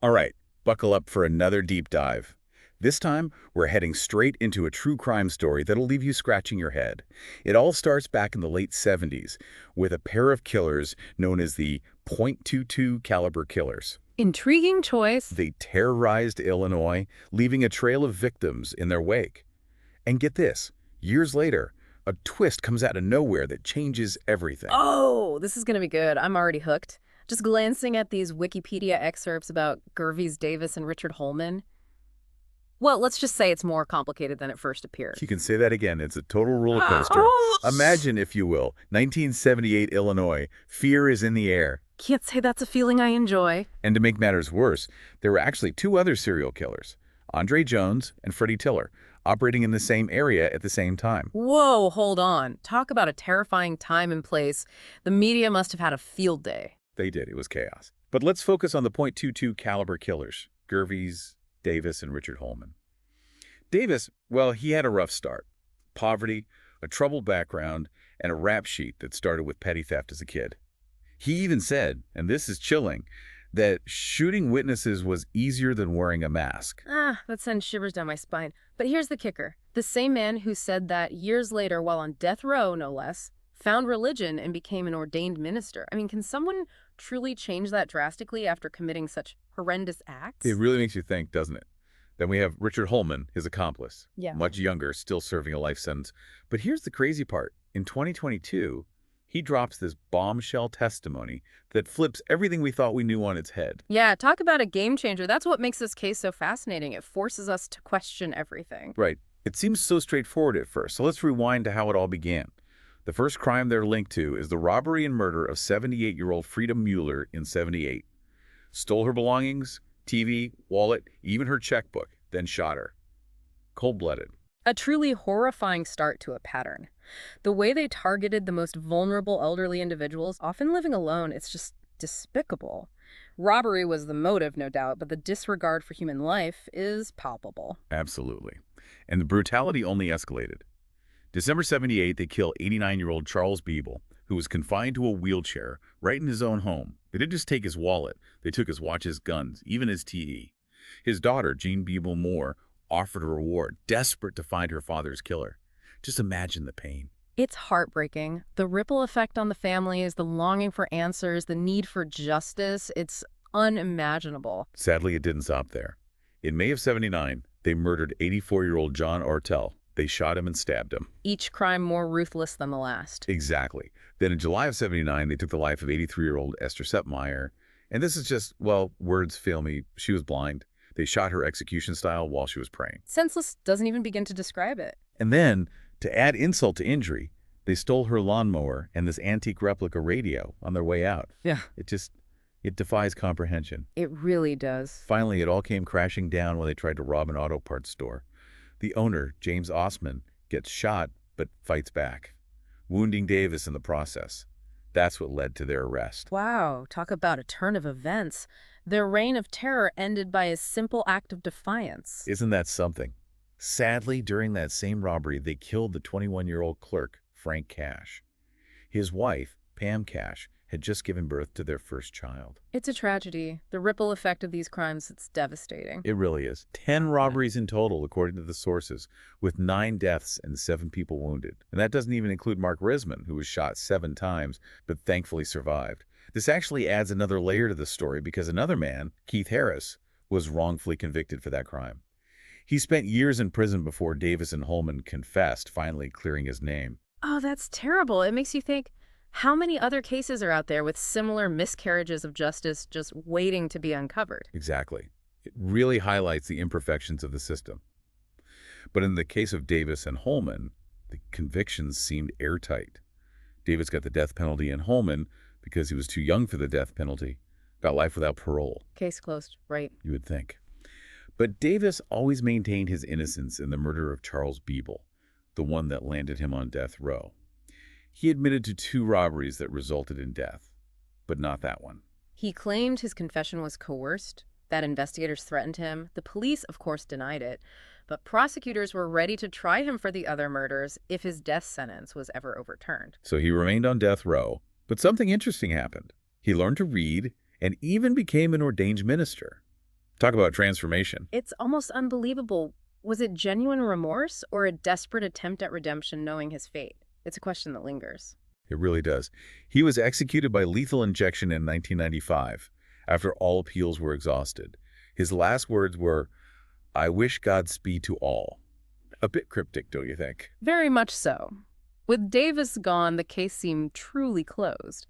All right, buckle up for another deep dive. This time, we're heading straight into a true crime story that'll leave you scratching your head. It all starts back in the late 70s with a pair of killers known as the .22 caliber killers. Intriguing choice. They terrorized Illinois, leaving a trail of victims in their wake. And get this, years later, a twist comes out of nowhere that changes everything. Oh, this is going to be good. I'm already hooked. Just glancing at these Wikipedia excerpts about Gervais Davis and Richard Holman. Well, let's just say it's more complicated than it first appeared. You can say that again. It's a total roller coaster. Imagine, if you will, 1978 Illinois. Fear is in the air. Can't say that's a feeling I enjoy. And to make matters worse, there were actually two other serial killers, Andre Jones and Freddie Tiller, operating in the same area at the same time. Whoa, hold on. Talk about a terrifying time and place. The media must have had a field day. They did. It was chaos. But let's focus on the .22 caliber killers, Gervais, Davis, and Richard Holman. Davis, well, he had a rough start. Poverty, a troubled background, and a rap sheet that started with petty theft as a kid. He even said, and this is chilling, that shooting witnesses was easier than wearing a mask. That sends shivers down my spine. But here's the kicker. The same man who said that years later, while on death row, no less, found religion and became an ordained minister. I mean, can someone truly change that drastically after committing such horrendous acts? It really makes you think, doesn't it? Then we have Richard Holman, his accomplice. Yeah. Much younger, still serving a life sentence. But here's the crazy part. In 2022, he drops this bombshell testimony that flips everything we thought we knew on its head. Yeah, talk about a game changer. That's what makes this case so fascinating. It forces us to question everything. Right. It seems so straightforward at first, so let's rewind to how it all began. The first crime they're linked to is the robbery and murder of 78-year-old Frida Mueller in '78. Stole her belongings, TV, wallet, even her checkbook, then shot her. Cold-blooded. A truly horrifying start to a pattern. The way they targeted the most vulnerable elderly individuals, often living alone, it's just despicable. Robbery was the motive, no doubt, but the disregard for human life is palpable. Absolutely. And the brutality only escalated. December '78, they kill 89-year-old Charles Beeble, who was confined to a wheelchair right in his own home. They didn't just take his wallet. They took his watch, his guns, even his TE. His daughter, Jean Beeble Moore, offered a reward, desperate to find her father's killer. Just imagine the pain. It's heartbreaking. The ripple effect on the families, the longing for answers, the need for justice, it's unimaginable. Sadly, it didn't stop there. In May of '79, they murdered 84-year-old John Ortel. They shot him and stabbed him. Each crime more ruthless than the last. Exactly. Then in July of '79, they took the life of 83-year-old Esther Sepmeyer. And this is just, well, words fail me. She was blind. They shot her execution style while she was praying. Senseless doesn't even begin to describe it. And then, to add insult to injury, they stole her lawnmower and this antique replica radio on their way out. Yeah. It defies comprehension. It really does. Finally, it all came crashing down when they tried to rob an auto parts store. The owner, James Osman, gets shot but fights back, wounding Davis in the process. That's what led to their arrest. Wow, talk about a turn of events. Their reign of terror ended by a simple act of defiance. Isn't that something? Sadly, during that same robbery, they killed the 21-year-old clerk, Frank Cash. His wife, Pam Cash, had just given birth to their first child. It's a tragedy. The ripple effect of these crimes, it's devastating. It really is. 10 robberies in total, according to the sources, with 9 deaths and 7 people wounded. And that doesn't even include Mark Risman, who was shot 7 times, but thankfully survived. This actually adds another layer to the story because another man, Keith Harris, was wrongfully convicted for that crime. He spent years in prison before Davis and Holman confessed, finally clearing his name. Oh, that's terrible. It makes you think, how many other cases are out there with similar miscarriages of justice just waiting to be uncovered? Exactly. It really highlights the imperfections of the system. But in the case of Davis and Holman, the convictions seemed airtight. Davis got the death penalty and Holman, because he was too young for the death penalty, got life without parole. Case closed, right? You would think. But Davis always maintained his innocence in the murder of Charles Beeble, the one that landed him on death row. He admitted to 2 robberies that resulted in death, but not that one. He claimed his confession was coerced, that investigators threatened him. The police, of course, denied it, but prosecutors were ready to try him for the other murders if his death sentence was ever overturned. So he remained on death row, but something interesting happened. He learned to read and even became an ordained minister. Talk about transformation. It's almost unbelievable. Was it genuine remorse or a desperate attempt at redemption knowing his fate? It's a question that lingers. It really does. He was executed by lethal injection in 1995 after all appeals were exhausted. His last words were, "I wish Godspeed to all." A bit cryptic, don't you think? Very much so. With Davis gone, the case seemed truly closed.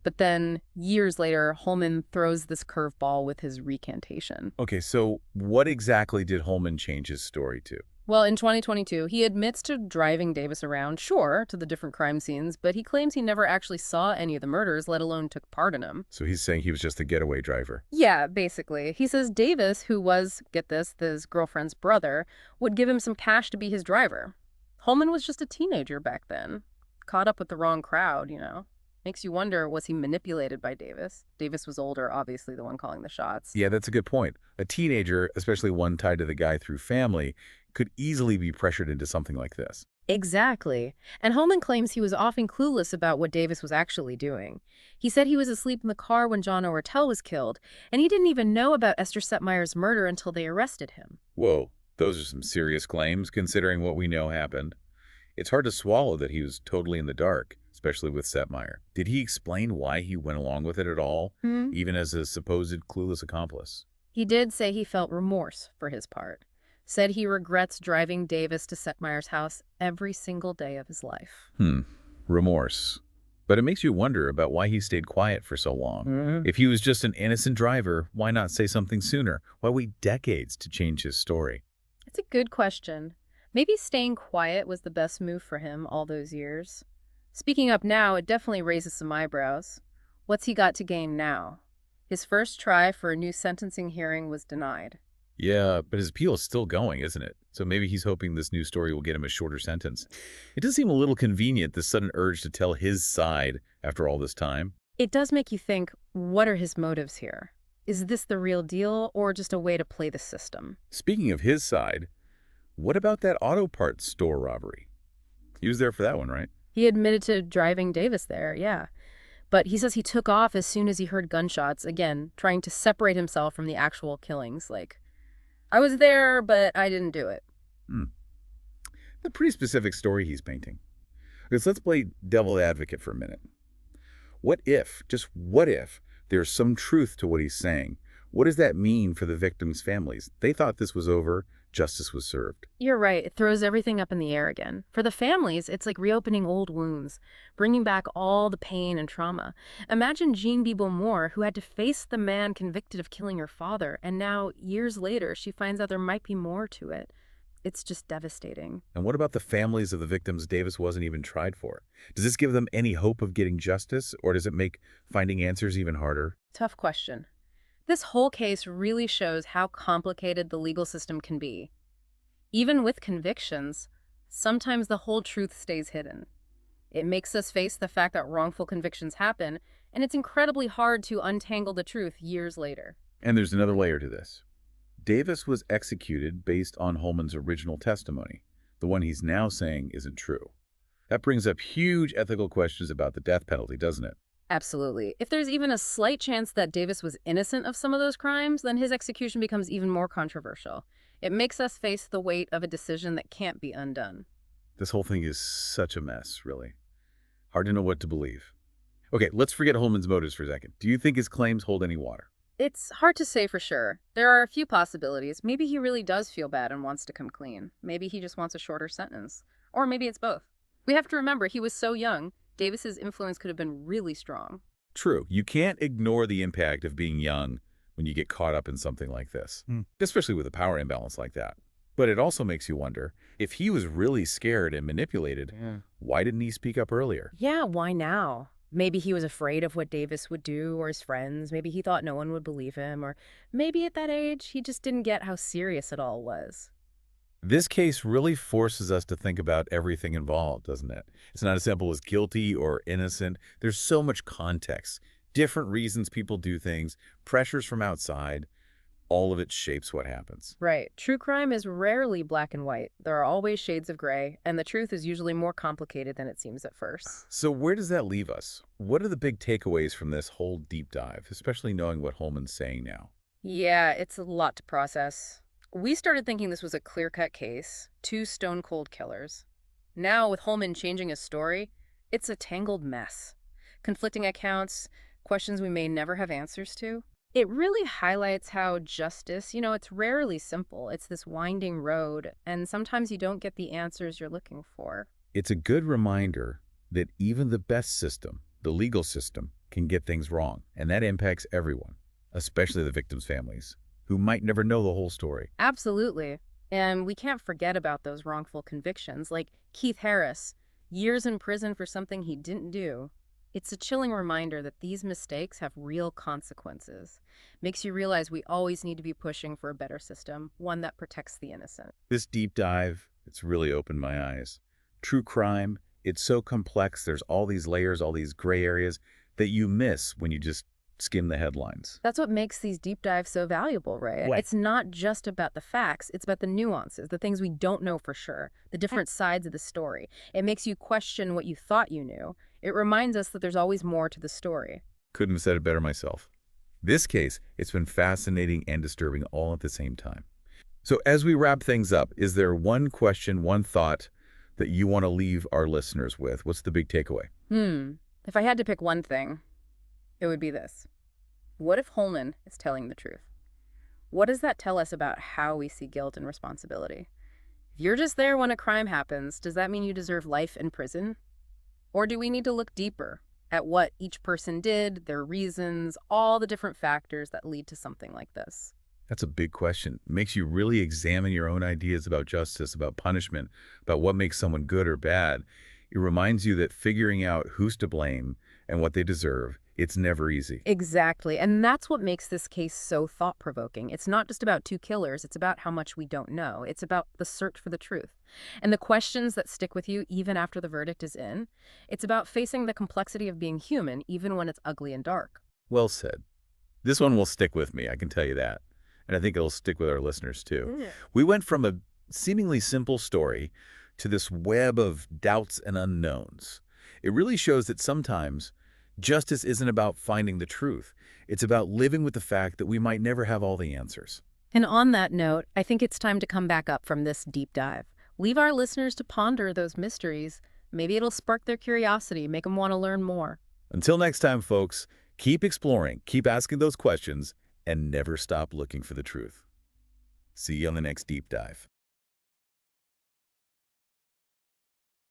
But then, years later, Holman throws this curveball with his recantation. Okay, so what exactly did Holman change his story to? Well, in 2022, he admits to driving Davis around, sure, to the different crime scenes, but he claims he never actually saw any of the murders, let alone took part in them. So he's saying he was just a getaway driver. Yeah, basically. He says Davis, who was, get this, his girlfriend's brother, would give him some cash to be his driver. Holman was just a teenager back then, caught up with the wrong crowd, you know. Makes you wonder, was he manipulated by Davis? Davis was older, obviously the one calling the shots. Yeah, that's a good point. A teenager, especially one tied to the guy through family, could easily be pressured into something like this. Exactly. And Holman claims he was often clueless about what Davis was actually doing. He said he was asleep in the car when John Ortel was killed, and he didn't even know about Esther Setmeyer's murder until they arrested him. Whoa, those are some serious claims, considering what we know happened. It's hard to swallow that he was totally in the dark, especially with Setmeyer. Did he explain why he went along with it at all, even as a supposed clueless accomplice? He did say he felt remorse for his part. Said he regrets driving Davis to Setmeyer's house every single day of his life. Remorse. But it makes you wonder about why he stayed quiet for so long. If he was just an innocent driver, why not say something sooner? Why wait decades to change his story? It's a good question. Maybe staying quiet was the best move for him all those years. Speaking up now, it definitely raises some eyebrows. What's he got to gain now? His first try for a new sentencing hearing was denied. Yeah, but his appeal is still going, isn't it? So maybe he's hoping this new story will get him a shorter sentence. It does seem a little convenient, this sudden urge to tell his side after all this time. It does make you think, what are his motives here? Is this the real deal or just a way to play the system? Speaking of his side, what about that auto parts store robbery? He was there for that one, right? He admitted to driving Davis there, yeah. But he says he took off as soon as he heard gunshots, again, trying to separate himself from the actual killings. Like, I was there, but I didn't do it. A pretty specific story he's painting. Because let's play devil advocate for a minute. What if, just what if, there's some truth to what he's saying? What does that mean for the victims' families? They thought this was over, justice was served. You're right. It throws everything up in the air again. For the families, it's like reopening old wounds, bringing back all the pain and trauma. Imagine Jean B. Beaumont, who had to face the man convicted of killing her father, and now, years later, she finds out there might be more to it. It's just devastating. And what about the families of the victims Davis wasn't even tried for? Does this give them any hope of getting justice, or does it make finding answers even harder? Tough question. This whole case really shows how complicated the legal system can be. Even with convictions, sometimes the whole truth stays hidden. It makes us face the fact that wrongful convictions happen, and it's incredibly hard to untangle the truth years later. And there's another layer to this. Davis was executed based on Holman's original testimony, the one he's now saying isn't true. That brings up huge ethical questions about the death penalty, doesn't it? Absolutely. If there's even a slight chance that Davis was innocent of some of those crimes, then his execution becomes even more controversial. It makes us face the weight of a decision that can't be undone. This whole thing is such a mess, really. Hard to know what to believe. Okay, let's forget Holman's motives for a second. Do you think his claims hold any water? It's hard to say for sure. There are a few possibilities. Maybe he really does feel bad and wants to come clean. Maybe he just wants a shorter sentence. Or maybe it's both. We have to remember he was so young. Davis's influence could have been really strong. True. You can't ignore the impact of being young when you get caught up in something like this, especially with a power imbalance like that. But it also makes you wonder, if he was really scared and manipulated, why didn't he speak up earlier? Yeah, why now? Maybe he was afraid of what Davis would do or his friends. Maybe he thought no one would believe him. Or maybe at that age, he just didn't get how serious it all was. This case really forces us to think about everything involved, doesn't it? It's not as simple as guilty or innocent. There's so much context, different reasons people do things, pressures from outside. All of it shapes what happens. Right. True crime is rarely black and white. There are always shades of gray, and the truth is usually more complicated than it seems at first. So where does that leave us? What are the big takeaways from this whole deep dive, especially knowing what Holman's saying now? Yeah, it's a lot to process. We started thinking this was a clear-cut case, two stone-cold killers. Now, with Holman changing his story, it's a tangled mess. Conflicting accounts, questions we may never have answers to. It really highlights how justice, it's rarely simple. It's this winding road, and sometimes you don't get the answers you're looking for. It's a good reminder that even the best system, the legal system, can get things wrong, and that impacts everyone, especially the victims' families, who might never know the whole story. Absolutely. And we can't forget about those wrongful convictions, like Keith Harris, years in prison for something he didn't do. It's a chilling reminder that these mistakes have real consequences. Makes you realize we always need to be pushing for a better system, one that protects the innocent. This deep dive, it's really opened my eyes. True crime, it's so complex. There's all these layers, all these gray areas that you miss when you just skim the headlines. That's what makes these deep dives so valuable, right? Right. It's not just about the facts, it's about the nuances, the things we don't know for sure, the different sides of the story. It makes you question what you thought you knew. It reminds us that there's always more to the story. Couldn't have said it better myself. This case, it's been fascinating and disturbing all at the same time. So as we wrap things up, is there one question, one thought that you want to leave our listeners with? What's the big takeaway? If I had to pick one thing, it would be this. What if Holman is telling the truth? What does that tell us about how we see guilt and responsibility? If you're just there when a crime happens, does that mean you deserve life in prison? Or do we need to look deeper at what each person did, their reasons, all the different factors that lead to something like this? That's a big question. It makes you really examine your own ideas about justice, about punishment, about what makes someone good or bad. It reminds you that figuring out who's to blame and what they deserve, it's never easy. Exactly. And that's what makes this case so thought-provoking. It's not just about two killers. It's about how much we don't know. It's about the search for the truth and the questions that stick with you even after the verdict is in. It's about facing the complexity of being human, even when it's ugly and dark. Well said. This one will stick with me, I can tell you that. And I think it'll stick with our listeners too. Yeah. We went from a seemingly simple story to this web of doubts and unknowns. It really shows that sometimes justice isn't about finding the truth. It's about living with the fact that we might never have all the answers. And on that note, I think it's time to come back up from this deep dive. Leave our listeners to ponder those mysteries. Maybe it'll spark their curiosity, make them want to learn more. Until next time, folks, keep exploring, keep asking those questions, and never stop looking for the truth. See you on the next deep dive.